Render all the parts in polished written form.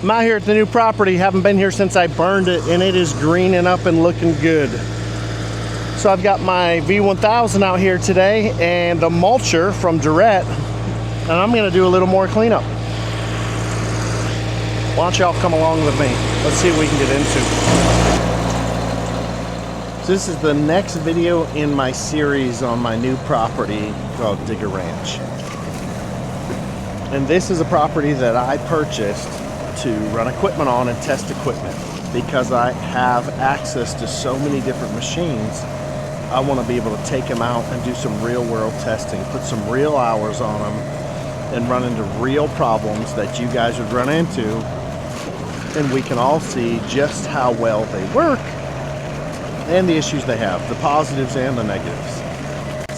I'm out here at the new property. Haven't been here since I burned it, and it is greening up and looking good. So I've got my V1000 out here today and the Mulcher from Derette, and I'm gonna do a little more cleanup. Why don't y'all come along with me? Let's see what we can get into. So this is the next video in my series on my new property called Digga Ranch. And this is a property that I purchased to run equipment on and test equipment because I have access to so many different machines. I want to be able to take them out and do some real world testing, put some real hours on them, and run into real problems that you guys would run into, and we can all see just how well they work and the issues they have, the positives and the negatives.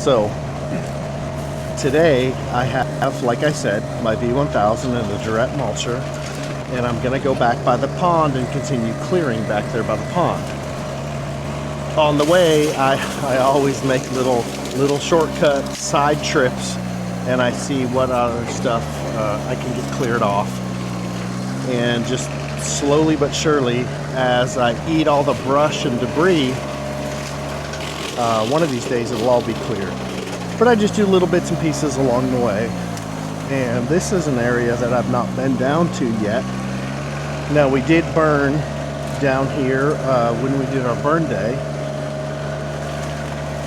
So today I have, like I said, my V1000 and the Derette Mulcher, and I'm gonna go back by the pond and continue clearing back there by the pond. On the way, I always make little shortcut side trips, and I see what other stuff I can get cleared off. And just slowly but surely, as I eat all the brush and debris, one of these days it'll all be cleared. But I just do little bits and pieces along the way. And this is an area that I've not been down to yet. Now, we did burn down here when we did our burn day.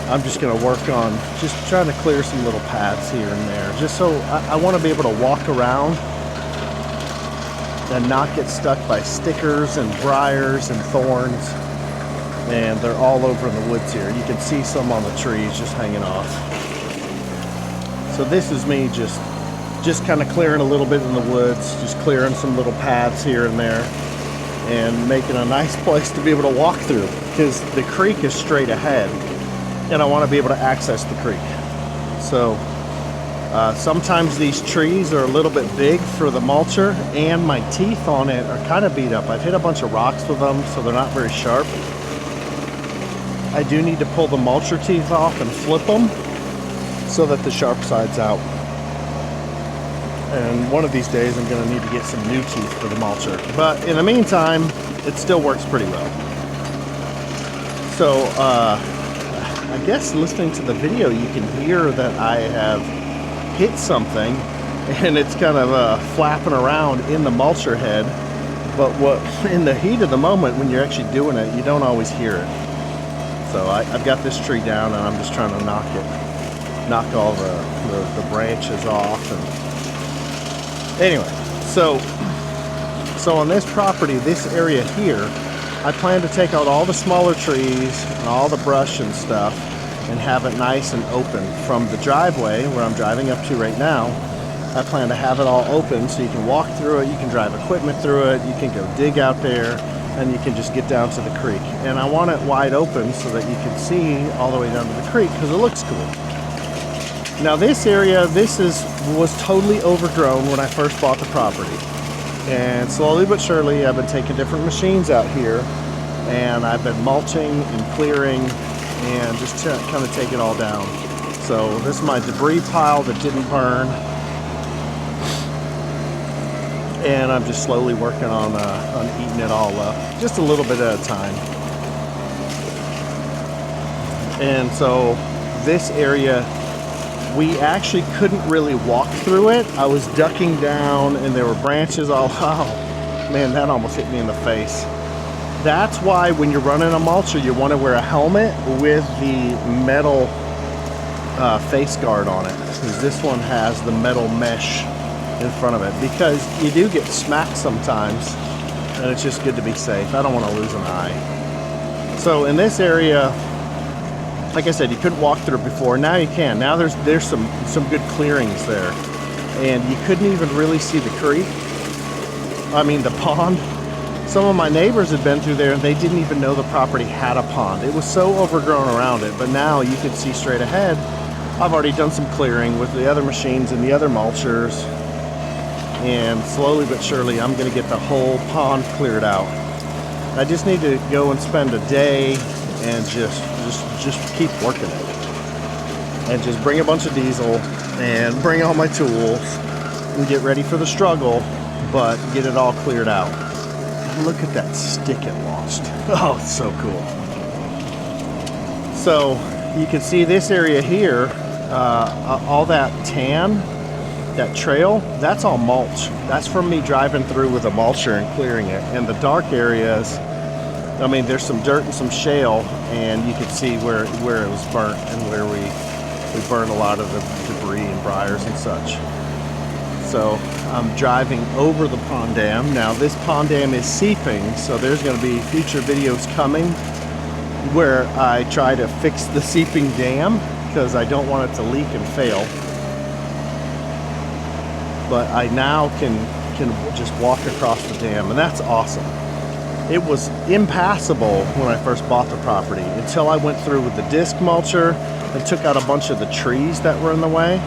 I'm just going to work on just trying to clear some little paths here and there, just so I want to be able to walk around and not get stuck by stickers and briars and thorns. And they're all over in the woods here. You can see some on the trees just hanging off. So this is me just kind of clearing a little bit in the woods, just clearing some little paths here and there, and making a nice place to be able to walk through, because the creek is straight ahead and I want to be able to access the creek. So sometimes these trees are a little bit big for the mulcher, and my teeth on it are kind of beat up. I've hit a bunch of rocks with them, so they're not very sharp. I do need to pull the mulcher teeth off and flip them so that the sharp side's out. And one of these days I'm going to need to get some new teeth for the mulcher. But in the meantime, it still works pretty well. So I guess listening to the video you can hear that I have hit something, and it's kind of flapping around in the mulcher head. But in the heat of the moment when you're actually doing it, you don't always hear it. So I've got this tree down, and I'm just trying to knock all the branches off. And anyway, so on this property, this area here, I plan to take out all the smaller trees and all the brush and stuff and have it nice and open. From the driveway where I'm driving up to right now, I plan to have it all open so you can walk through it, you can drive equipment through it, you can go dig out there, and you can just get down to the creek. And I want it wide open so that you can see all the way down to the creek, because it looks cool. Now this area, was totally overgrown when I first bought the property. And slowly but surely, I've been taking different machines out here, and I've been mulching and clearing and just kind of take it all down. So this is my debris pile that didn't burn. And I'm just slowly working on eating it all up, just a little bit at a time. And so this area, we actually couldn't really walk through it. I was ducking down and there were branches all, oh man, that almost hit me in the face. That's why when you're running a mulcher, you want to wear a helmet with the metal face guard on it, because this one has the metal mesh in front of it, because you do get smacked sometimes, and it's just good to be safe. I don't want to lose an eye. So in this area, like I said, you couldn't walk through it before. Now you can. Now there's some good clearings there, and you couldn't even really see the creek. I mean the pond. Some of my neighbors had been through there and they didn't even know the property had a pond. It was so overgrown around it, but now you can see straight ahead. I've already done some clearing with the other machines and the other mulchers, and slowly but surely I'm going to get the whole pond cleared out. I just need to go and spend a day and just keep working it, and just bring a bunch of diesel and bring all my tools and get ready for the struggle but get it all cleared out. Look at that stick it lost. Oh, it's so cool. So you can see this area here, all that tan, that trail, that's all mulch. That's from me driving through with a mulcher and clearing it. And the dark areas, I mean, there's some dirt and some shale, and you can see where it was burnt and where we burned a lot of the debris and briars and such. So I'm driving over the pond dam. Now this pond dam is seeping, so there's going to be future videos coming where I try to fix the seeping dam because I don't want it to leak and fail. But I now can just walk across the dam, and that's awesome. It was impassable when I first bought the property until I went through with the disc mulcher and took out a bunch of the trees that were in the way.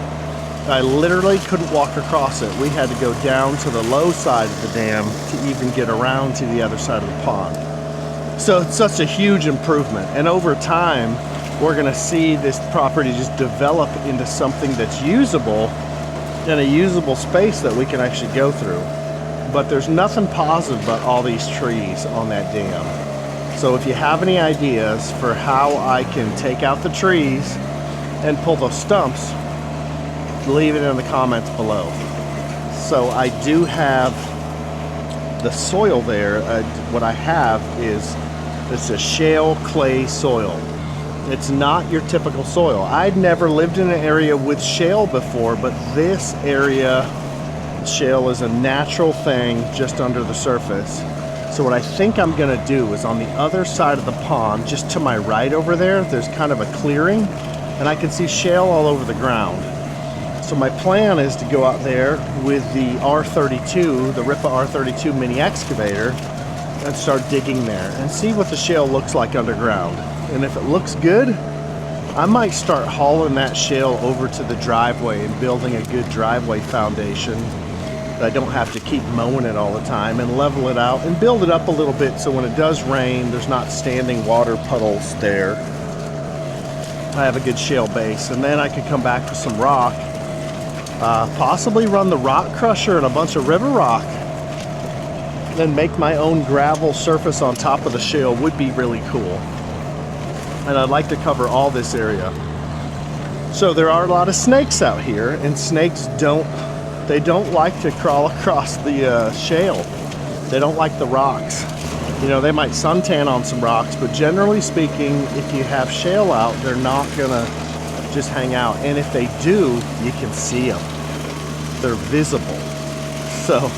I literally couldn't walk across it. We had to go down to the low side of the dam to even get around to the other side of the pond. So it's such a huge improvement. And over time, we're gonna see this property just develop into something that's usable and a usable space that we can actually go through. But there's nothing positive about all these trees on that dam. So if you have any ideas for how I can take out the trees and pull those stumps, leave it in the comments below. So I do have the soil there. What I have is it's a shale clay soil. It's not your typical soil. I'd never lived in an area with shale before, but this area, shale is a natural thing just under the surface. So what I think I'm gonna do is on the other side of the pond, just to my right over there, there's kind of a clearing, and I can see shale all over the ground. So my plan is to go out there with the R32, the Ripa R32 mini excavator, and start digging there and see what the shale looks like underground. And if it looks good, I might start hauling that shale over to the driveway and building a good driveway foundation that I don't have to keep mowing it all the time, and level it out and build it up a little bit so when it does rain, there's not standing water puddles there. I have a good shale base, and then I could come back with some rock. Possibly run the rock crusher and a bunch of river rock, then make my own gravel surface on top of the shale would be really cool. And I'd like to cover all this area. So there are a lot of snakes out here, and snakes don't like to crawl across the shale. They don't like the rocks. You know, they might suntan on some rocks, but generally speaking, if you have shale out, they're not gonna just hang out. And if they do, you can see them. They're visible. So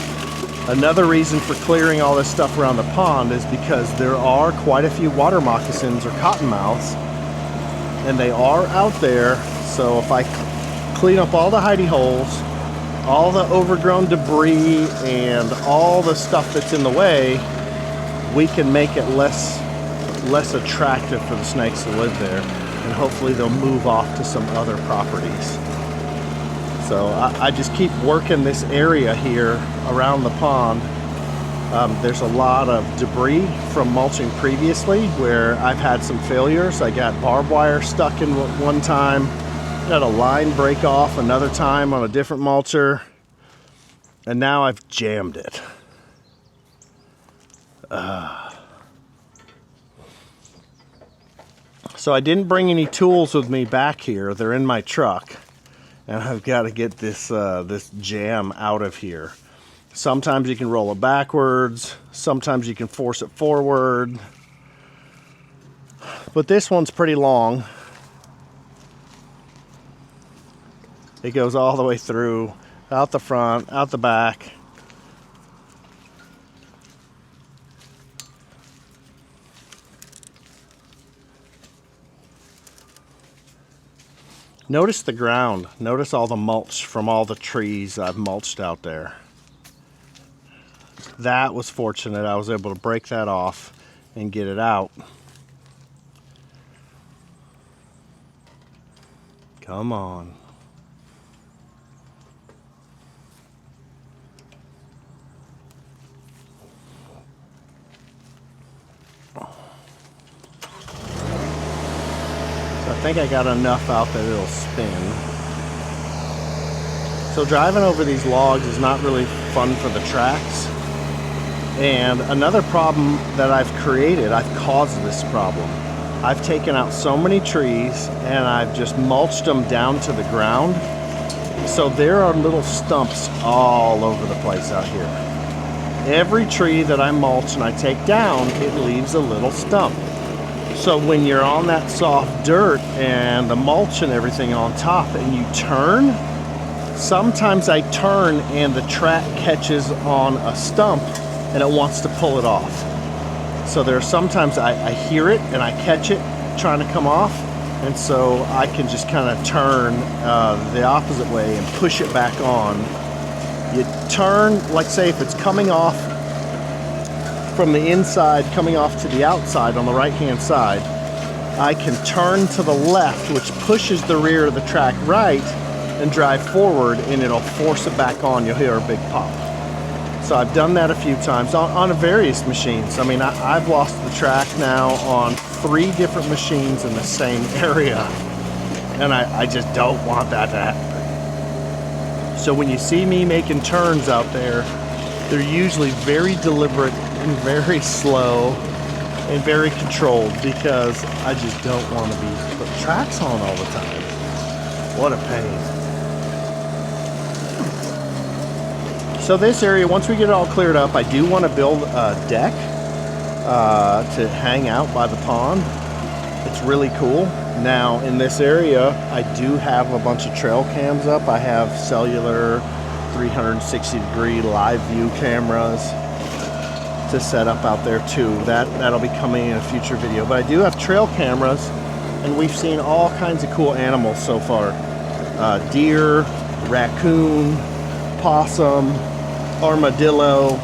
another reason for clearing all this stuff around the pond is because there are quite a few water moccasins or cottonmouths, and they are out there. So if I clean up all the hidey holes, all the overgrown debris, and all the stuff that's in the way, we can make it less attractive for the snakes to live there, and hopefully they'll move off to some other properties. So I just keep working this area here around the pond. There's a lot of debris from mulching previously where I've had some failures. I got barbed wire stuck in one time, got a line break off another time on a different mulcher, and now I've jammed it. So I didn't bring any tools with me back here. They're in my truck, and I've got to get this this jam out of here. Sometimes you can roll it backwards, sometimes you can force it forward, but this one's pretty long. It goes all the way through, out the front, out the back. Notice the ground. Notice all the mulch from all the trees I've mulched out there. That was fortunate. I was able to break that off and get it out. Come on. I think I got enough out that it'll spin. So driving over these logs is not really fun for the tracks. And another problem that I've created, I've caused this problem. I've taken out so many trees and I've just mulched them down to the ground. So there are little stumps all over the place out here. Every tree that I mulch and I take down, it leaves a little stump. So when you're on that soft dirt and the mulch and everything on top and you turn, sometimes I turn and the track catches on a stump and it wants to pull it off. So there are sometimes I hear it and I catch it trying to come off, and so I can just kind of turn the opposite way and push it back on. You turn, like say if it's coming off from the inside, coming off to the outside on the right hand side, I can turn to the left, which pushes the rear of the track right, and drive forward, and it'll force it back on. You'll hear a big pop. So I've done that a few times on various machines. I mean, I've lost the track now on 3 different machines in the same area, and I just don't want that to happen. So when you see me making turns out there, they're usually very deliberate and very slow and very controlled, because I just don't want to be putting tracks on all the time. What a pain. So this area, once we get it all cleared up, I do want to build a deck to hang out by the pond. It's really cool. Now in this area, I do have a bunch of trail cams up. I have cellular 360-degree live view cameras to set up out there too. That'll be coming in a future video. But I do have trail cameras, and we've seen all kinds of cool animals so far. Deer, raccoon, possum, armadillo.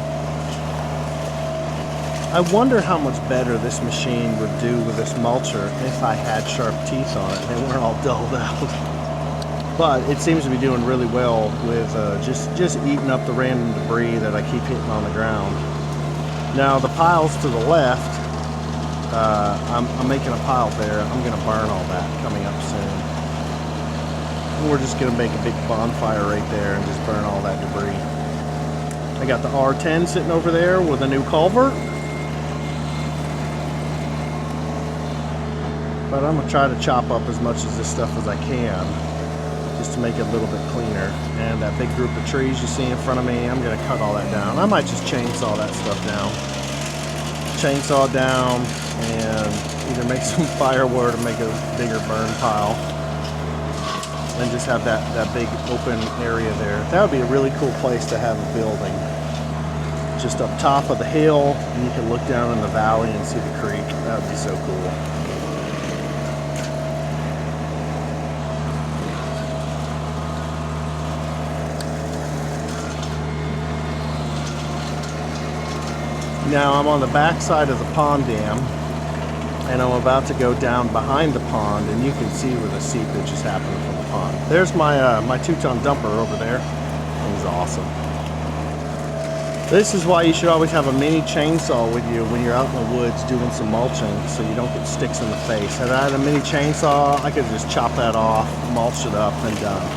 I wonder how much better this machine would do with this mulcher if I had sharp teeth on it and they weren't all dulled out. But it seems to be doing really well with just eating up the random debris that I keep hitting on the ground. Now the piles to the left, I'm making a pile there. I'm going to burn all that coming up soon. And we're just going to make a big bonfire right there and just burn all that debris. I got the R10 sitting over there with a new culvert. But I'm going to try to chop up as much of this stuff as I can, just to make it a little bit cleaner. And that big group of trees you see in front of me, I'm going to cut all that down. I might just chainsaw that stuff down. Chainsaw it down and either make some firewood or make a bigger burn pile. And just have that big open area there. That would be a really cool place to have a building. Just up top of the hill, and you can look down in the valley and see the creek. That would be so cool. Now I'm on the back side of the pond dam, and I'm about to go down behind the pond, and you can see where the seepage is happening from the pond. There's my my 2-ton dumper over there. It was awesome. This is why you should always have a mini chainsaw with you when you're out in the woods doing some mulching, so you don't get sticks in the face. Had I had a mini chainsaw, I could just chop that off, mulch it up, and done.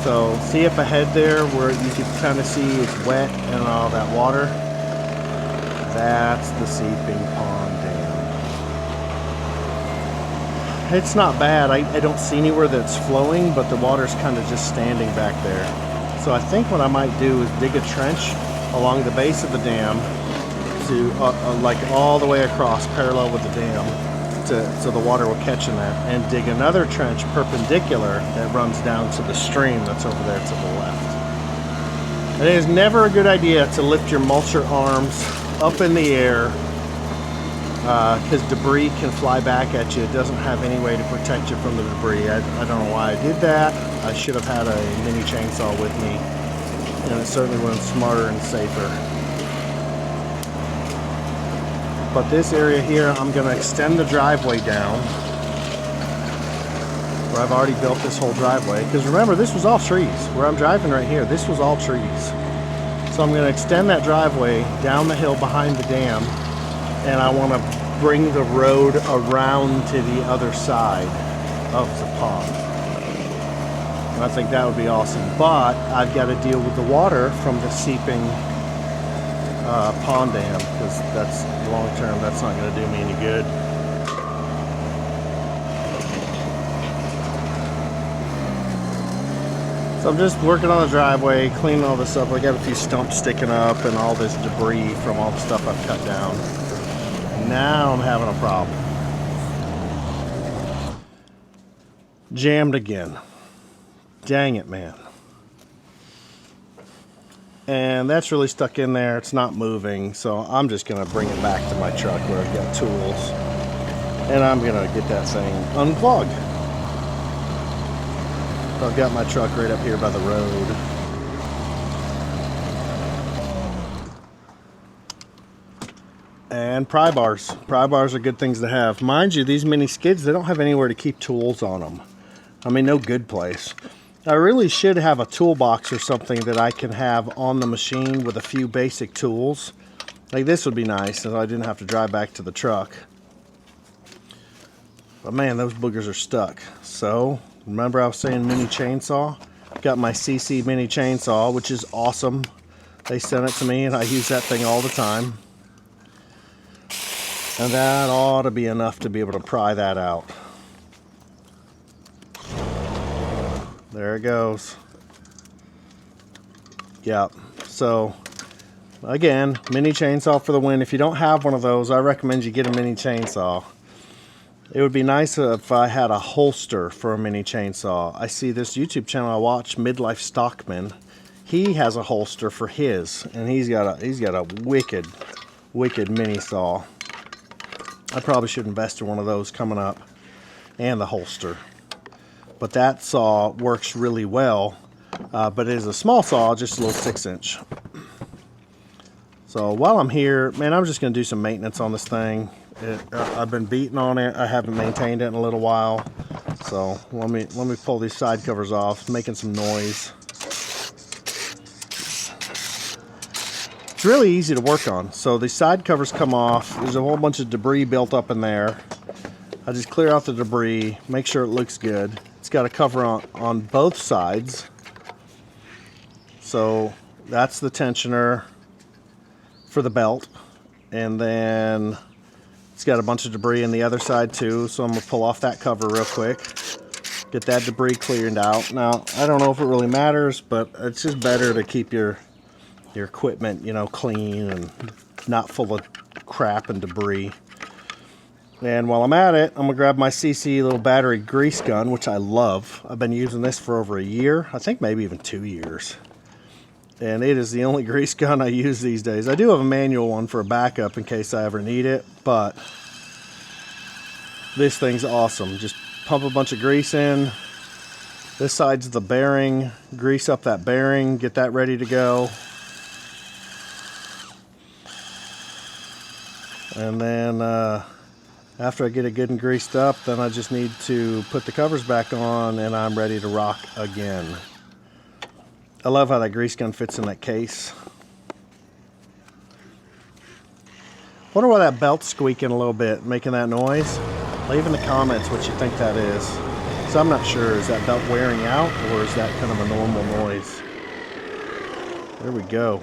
So see up ahead there where you can kind of see it's wet and all that water? That's the seeping pond dam. It's not bad. I don't see anywhere that's flowing, but the water's kind of just standing back there. So I think what I might do is dig a trench along the base of the dam to like all the way across parallel with the dam, so the water will catch in that, and dig another trench perpendicular that runs down to the stream that's over there to the left. And it is never a good idea to lift your mulcher arms up in the air because debris can fly back at you. It doesn't have any way to protect you from the debris. I don't know why I did that. I should have had a mini chainsaw with me, and it certainly would have been smarter and safer. But this area here, I'm going to extend the driveway down where I've already built this whole driveway, because remember, this was all trees. Where I'm driving right here, this was all trees. So I'm going to extend that driveway down the hill behind the dam, and I want to bring the road around to the other side of the pond. And I think that would be awesome. But I've got to deal with the water from the seeping pond dam, because that's long term, that's not going to do me any good. So I'm just working on the driveway, cleaning all this up. I got a few stumps sticking up and all this debris from all the stuff I've cut down. Now I'm having a problem. Jammed again. Dang it, man. And that's really stuck in there. It's not moving, so I'm just gonna bring it back to my truck where I've got tools, and I'm gonna get that thing unclogged. I've got my truck right up here by the road. And pry bars. Pry bars are good things to have. Mind you, these mini skids, they don't have anywhere to keep tools on them. I mean, no good place. I really should have a toolbox or something that I can have on the machine with a few basic tools. Like this would be nice if I didn't have to drive back to the truck. But man, those boogers are stuck. So, remember I was saying mini chainsaw? Got my CC mini chainsaw, which is awesome. They sent it to me and I use that thing all the time. And that ought to be enough to be able to pry that out. There it goes. Yep. So, again, mini chainsaw for the win. If you don't have one of those, I recommend you get a mini chainsaw. It would be nice if I had a holster for a mini chainsaw. I see this YouTube channel I watch, Midlife Stockman. He has a holster for his, and he's got a wicked mini saw. I probably should invest in one of those coming up, and the holster. But that saw works really well, but it is a small saw, just a little 6-inch. So while I'm here, man, I'm just going to do some maintenance on this thing. I've been beating on it. I haven't maintained it in a little while. So let me pull these side covers off. It's making some noise. It's really easy to work on. So the side covers come off. There's a whole bunch of debris built up in there. I just clear out the debris, make sure it looks good. It's got a cover on both sides. So that's the tensioner for the belt. And then it's got a bunch of debris on the other side too. So I'm going to pull off that cover real quick. Get that debris cleared out. Now, I don't know if it really matters, but it's just better to keep your equipment, you know, clean and not full of crap and debris. And while I'm at it, I'm gonna grab my CC little battery grease gun, which I love. I've been using this for over a year, I think maybe even 2 years. And it is the only grease gun I use these days. I do have a manual one for a backup in case I ever need it, but this thing's awesome. Just pump a bunch of grease in. This side's the bearing. Grease up that bearing, get that ready to go. And then after I get it good and greased up, then I just need to put the covers back on and I'm ready to rock again. I love how that grease gun fits in that case. Wonder why that belt's squeaking a little bit, making that noise. Leave in the comments what you think that is. So I'm not sure, is that belt wearing out or is that kind of a normal noise? There we go.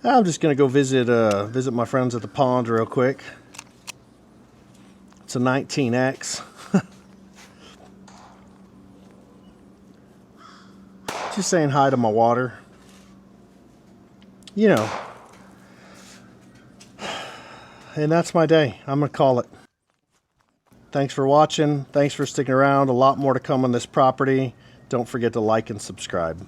I'm just gonna go visit my friends at the pond real quick. It's a 19X. Just saying hi to my water. You know. And that's my day. I'm gonna call it. Thanks for watching. Thanks for sticking around. A lot more to come on this property. Don't forget to like and subscribe.